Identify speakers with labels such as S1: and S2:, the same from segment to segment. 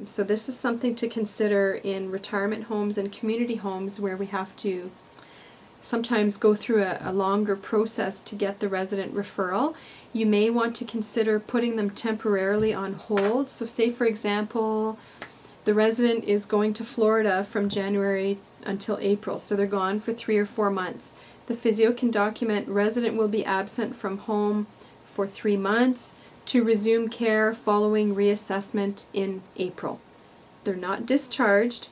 S1: So this is something to consider in retirement homes and community homes where we have to sometimes go through a longer process to get the resident referral. You may want to consider putting them temporarily on hold. So say, for example, the resident is going to Florida from January until April, so they're gone for 3 or 4 months. The physio can document resident will be absent from home for 3 months to resume care following reassessment in April. They're not discharged,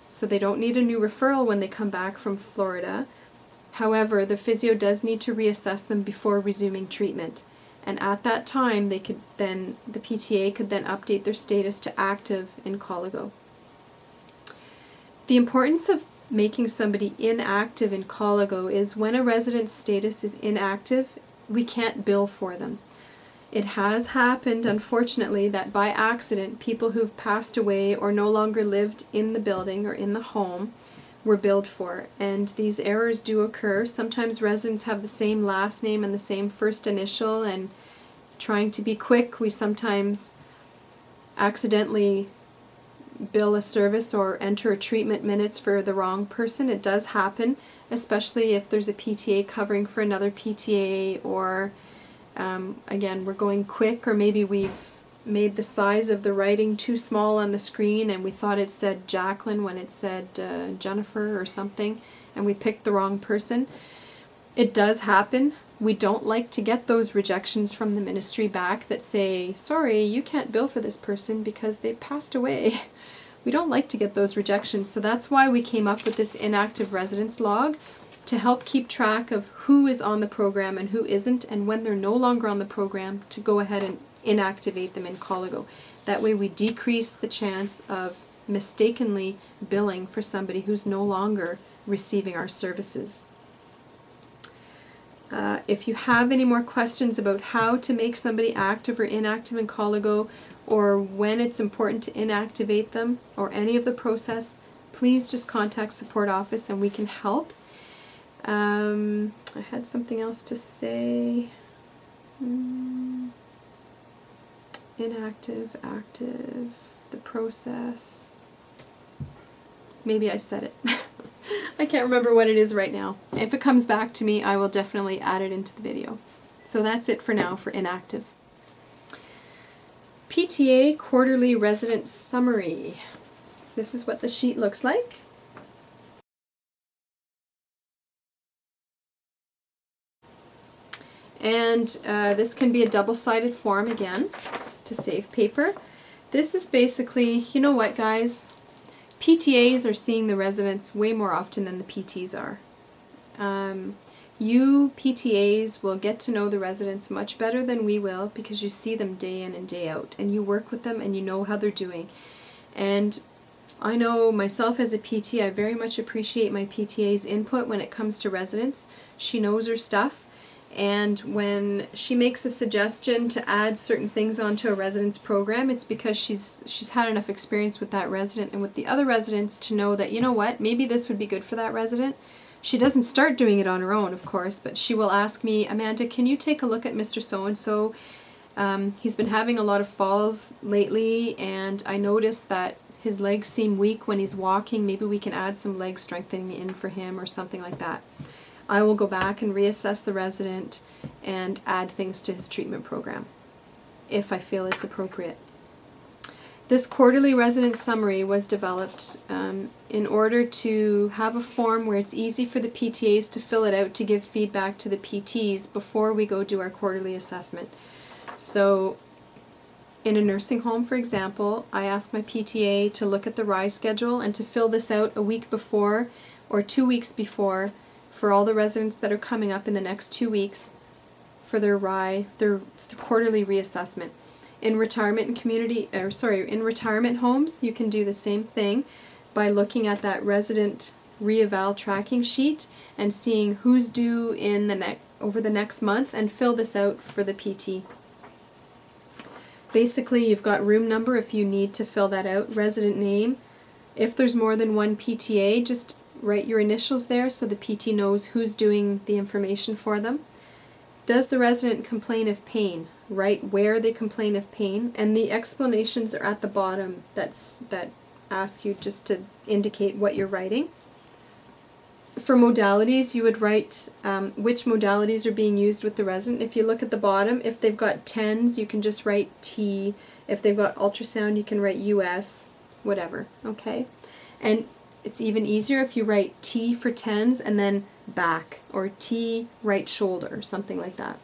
S1: so they don't need a new referral when they come back from Florida. However, the physio does need to reassess them before resuming treatment. And at that time, the PTA could then update their status to active in Colago. The importance of making somebody inactive in Colago is when a resident's status is inactive, we can't bill for them. It has happened, unfortunately, that by accident, people who've passed away or no longer lived in the building or in the home were billed for. And these errors do occur. Sometimes residents have the same last name and the same first initial, and trying to be quick, we sometimes accidentally bill a service or enter a treatment minutes for the wrong person. It does happen, especially if there's a PTA covering for another PTA, or again, we're going quick, or maybe we've made the size of the writing too small on the screen and we thought it said Jacqueline when it said Jennifer or something, and we picked the wrong person. It does happen. We don't like to get those rejections from the ministry back that say, sorry, you can't bill for this person because they passed away. We don't like to get those rejections, so that's why we came up with this inactive residence log, to help keep track of who is on the program and who isn't, and when they're no longer on the program, to go ahead and inactivate them in Colago. That way we decrease the chance of mistakenly billing for somebody who's no longer receiving our services. If you have any more questions about how to make somebody active or inactive in Colago, or when it's important to inactivate them, or any of the process, please just contact support office and we can help. I had something else to say. Inactive, active, the process. Maybe I said it. I can't remember what it is right now. If it comes back to me, I will definitely add it into the video. So that's it for now for inactive. PTA Quarterly Resident Summary. This is what the sheet looks like. And this can be a double-sided form again to save paper. This is basically, you know what guys, PTAs are seeing the residents way more often than the PTs are. You PTAs will get to know the residents much better than we will, because you see them day in and day out, and you work with them and you know how they're doing. And I know myself as a PT, I very much appreciate my PTA's input when it comes to residents. She knows her stuff. And when she makes a suggestion to add certain things onto a resident's program, it's because she's had enough experience with that resident and with the other residents to know that, you know what, maybe this would be good for that resident. She doesn't start doing it on her own, of course, but she will ask me, Amanda, can you take a look at Mr. So-and-so? He's been having a lot of falls lately, and I noticed that his legs seem weak when he's walking. Maybe we can add some leg strengthening in for him or something like that. I will go back and reassess the resident and add things to his treatment program if I feel it's appropriate. This quarterly resident summary was developed in order to have a form where it's easy for the PTAs to fill it out to give feedback to the PTs before we go do our quarterly assessment. So in a nursing home, for example, I ask my PTA to look at the RI schedule and to fill this out a week before or 2 weeks before for all the residents that are coming up in the next 2 weeks for their RI, their quarterly reassessment. In retirement and in retirement homes, you can do the same thing by looking at that resident reeval tracking sheet and seeing who's due in over the next month, and fill this out for the PT. Basically, you've got room number if you need to fill that out, resident name. If there's more than one PTA, just write your initials there so the PT knows who's doing the information for them. Does the resident complain of pain? write where they complain of pain, and the explanations are at the bottom that ask you just to indicate what you're writing. For modalities, you would write which modalities are being used with the resident. If you look at the bottom, if they've got TENS, you can just write T. If they've got ultrasound, you can write US, whatever, okay? And it's even easier if you write T for TENS and then back, or T right shoulder, or something like that.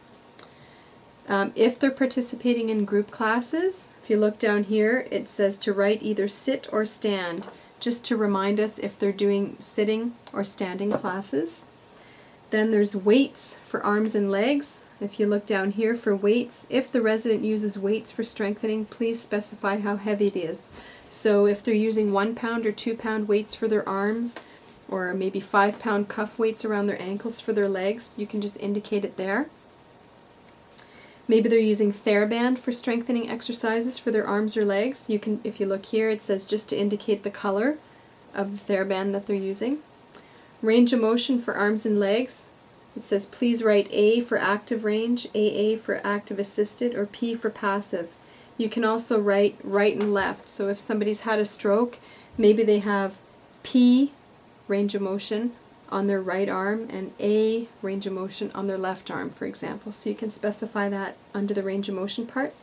S1: If they're participating in group classes, if you look down here, it says to write either sit or stand, just to remind us if they're doing sitting or standing classes. Then there's weights for arms and legs. If you look down here for weights, if the resident uses weights for strengthening, please specify how heavy it is. So if they're using 1 pound or 2 pound weights for their arms, or maybe 5 pound cuff weights around their ankles for their legs, you can just indicate it there. Maybe they're using TheraBand for strengthening exercises for their arms or legs. You can, if you look here, it says just to indicate the color of the TheraBand that they're using. Range of motion for arms and legs. It says please write A for active range, AA for active assisted, or P for passive. You can also write right and left. So if somebody's had a stroke, maybe they have P, range of motion, on their right arm, and A, range of motion, on their left arm, for example. So you can specify that under the range of motion part.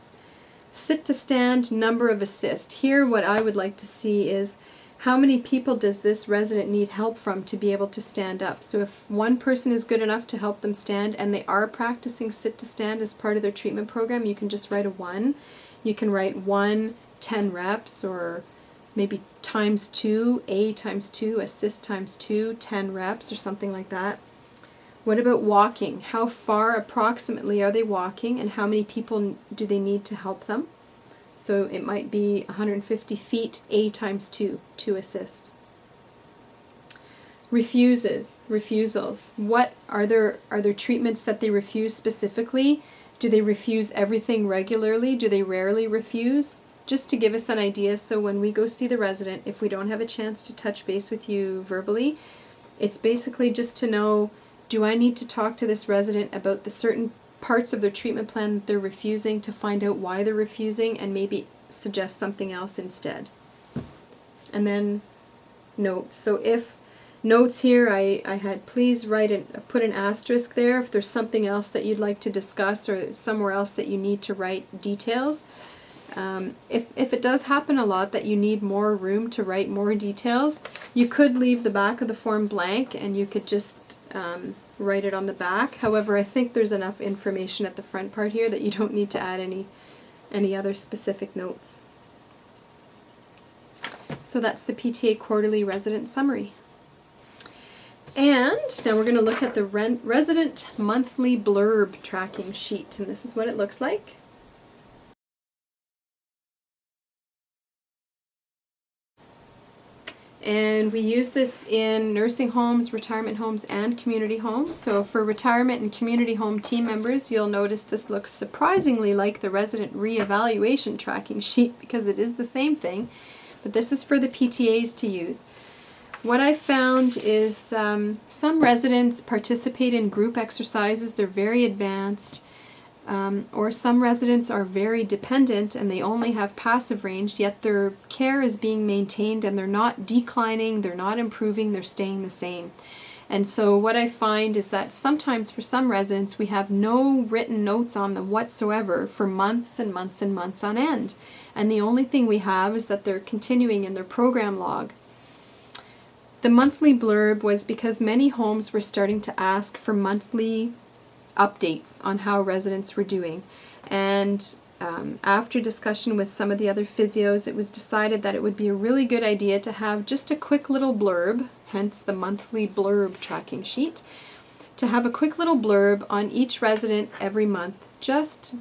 S1: Sit to stand, number of assist. Here what I would like to see is how many people does this resident need help from to be able to stand up. So if one person is good enough to help them stand and they are practicing sit to stand as part of their treatment program, you can just write a 1. You can write 1, 10 reps, or maybe times 2, A times 2, assist times 2, 10 reps, or something like that. What about walking? How far approximately are they walking, and how many people do they need to help them? So it might be 150 feet, A times 2, to assist. Refusals. What are there treatments that they refuse specifically? Do they refuse everything regularly? Do they rarely refuse? Just to give us an idea, so when we go see the resident, if we don't have a chance to touch base with you verbally, it's basically just to know, do I need to talk to this resident about the certain parts of their treatment plan that they're refusing, to find out why they're refusing and maybe suggest something else instead. And then notes. So if notes here, I had please put an asterisk there if there's something else that you'd like to discuss, or somewhere else that you need to write details. If it does happen a lot that you need more room to write more details, you could leave the back of the form blank and you could just write it on the back. However, I think there's enough information at the front part here that you don't need to add any other specific notes. So that's the PTA Quarterly Resident Summary. And now we're going to look at the Resident Monthly Blurb Tracking Sheet, and this is what it looks like. And we use this in nursing homes, retirement homes, and community homes. So for retirement and community home team members, you'll notice this looks surprisingly like the resident reevaluation tracking sheet, because it is the same thing, but this is for the PTAs to use. What I found is some residents participate in group exercises. They're very advanced. Or some residents are very dependent and they only have passive range, yet their care is being maintained and they're not declining, they're not improving, they're staying the same. And so what I find is that sometimes for some residents we have no written notes on them whatsoever for months and months and months on end. And the only thing we have is that they're continuing in their program log. The monthly blurb was because many homes were starting to ask for monthly updates on how residents were doing, and after discussion with some of the other physios, it was decided that it would be a really good idea to have just a quick little blurb, hence the monthly blurb tracking sheet, to have a quick little blurb on each resident every month, just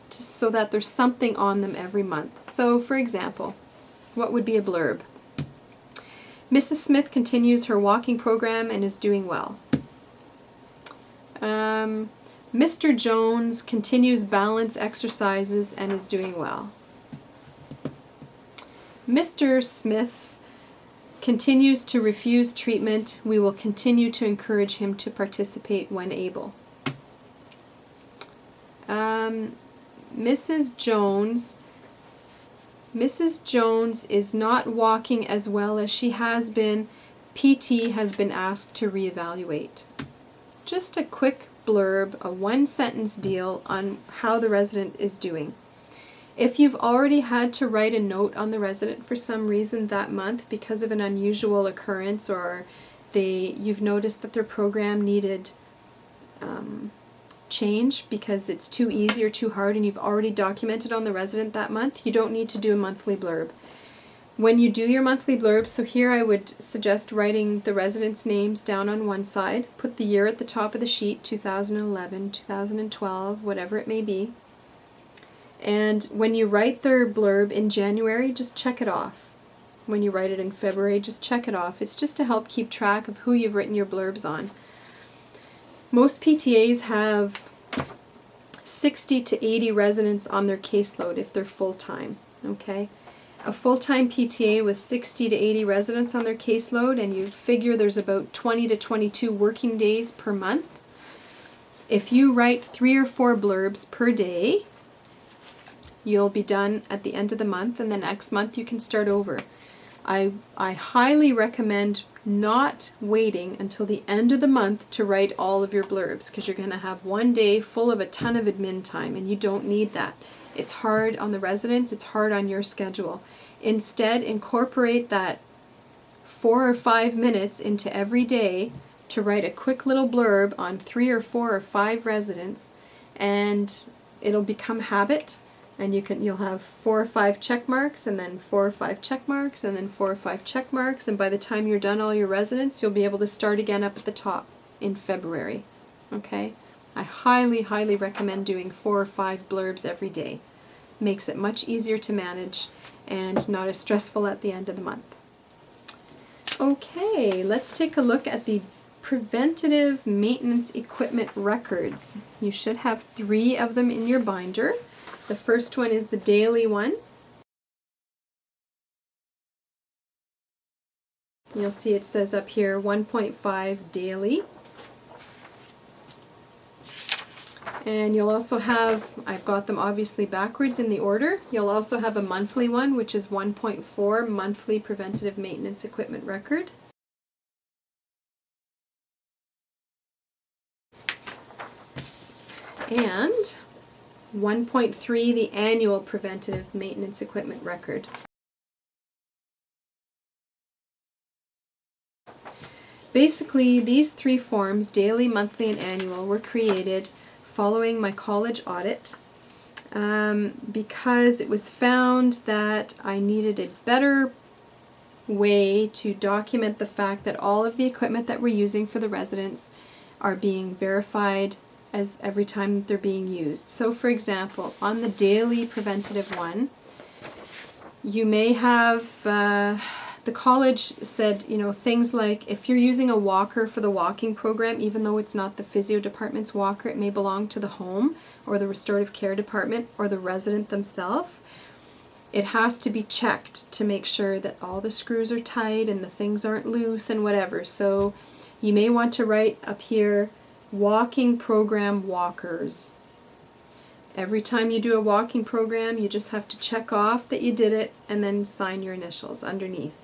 S1: so that there's something on them every month. So for example, what would be a blurb? Mrs. Smith continues her walking program and is doing well. Mr. Jones continues balance exercises and is doing well. Mr. Smith continues to refuse treatment. We will continue to encourage him to participate when able. Mrs. Jones is not walking as well as she has been. PT has been asked to reevaluate. Just a quick blurb, a one-sentence deal on how the resident is doing. If you've already had to write a note on the resident for some reason that month because of an unusual occurrence, or you've noticed that their program needed change because it's too easy or too hard, and you've already documented on the resident that month, you don't need to do a monthly blurb. When you do your monthly blurb, so here I would suggest writing the residents' names down on one side, put the year at the top of the sheet, 2011, 2012, whatever it may be. And when you write their blurb in January, just check it off. When you write it in February, just check it off. It's just to help keep track of who you've written your blurbs on. Most PTAs have 60 to 80 residents on their caseload if they're full-time, okay? A full-time PTA with 60 to 80 residents on their caseload, and you figure there's about 20 to 22 working days per month. If you write 3 or 4 blurbs per day, you'll be done at the end of the month, and the next month you can start over. I highly recommend not waiting until the end of the month to write all of your blurbs, because you're going to have one day full of a ton of admin time, and you don't need that. It's hard on the residents, it's hard on your schedule. Instead, incorporate that 4 or 5 minutes into every day to write a quick little blurb on 3 or 4 or 5 residents, and it'll become habit. And you'll have 4 or 5 check marks, and then 4 or 5 check marks, and then 4 or 5 check marks, and by the time you're done all your residents, you'll be able to start again up at the top in February. Okay? I highly, highly recommend doing 4 or 5 blurbs every day. Makes it much easier to manage and not as stressful at the end of the month. Okay, let's take a look at the preventative maintenance equipment records. You should have 3 of them in your binder. The first one is the daily one. You'll see it says up here 1.5 daily. And you'll also have, I've got them obviously backwards in the order, you'll also have a monthly one, which is 1.4 monthly preventative maintenance equipment record. And 1.3, the annual preventative maintenance equipment record. Basically, these 3 forms, daily, monthly, and annual, were created following my college audit because it was found that I needed a better way to document the fact that all of the equipment that we're using for the residents are being verified as every time they're being used. So for example, on the daily preventative one, you may have, the college said, you know, things like if you're using a walker for the walking program, even though it's not the physio department's walker, it may belong to the home or the restorative care department or the resident themselves. It has to be checked to make sure that all the screws are tight and the things aren't loose and whatever. So you may want to write up here, walking program walkers. Every time you do a walking program, you just have to check off that you did it and then sign your initials underneath.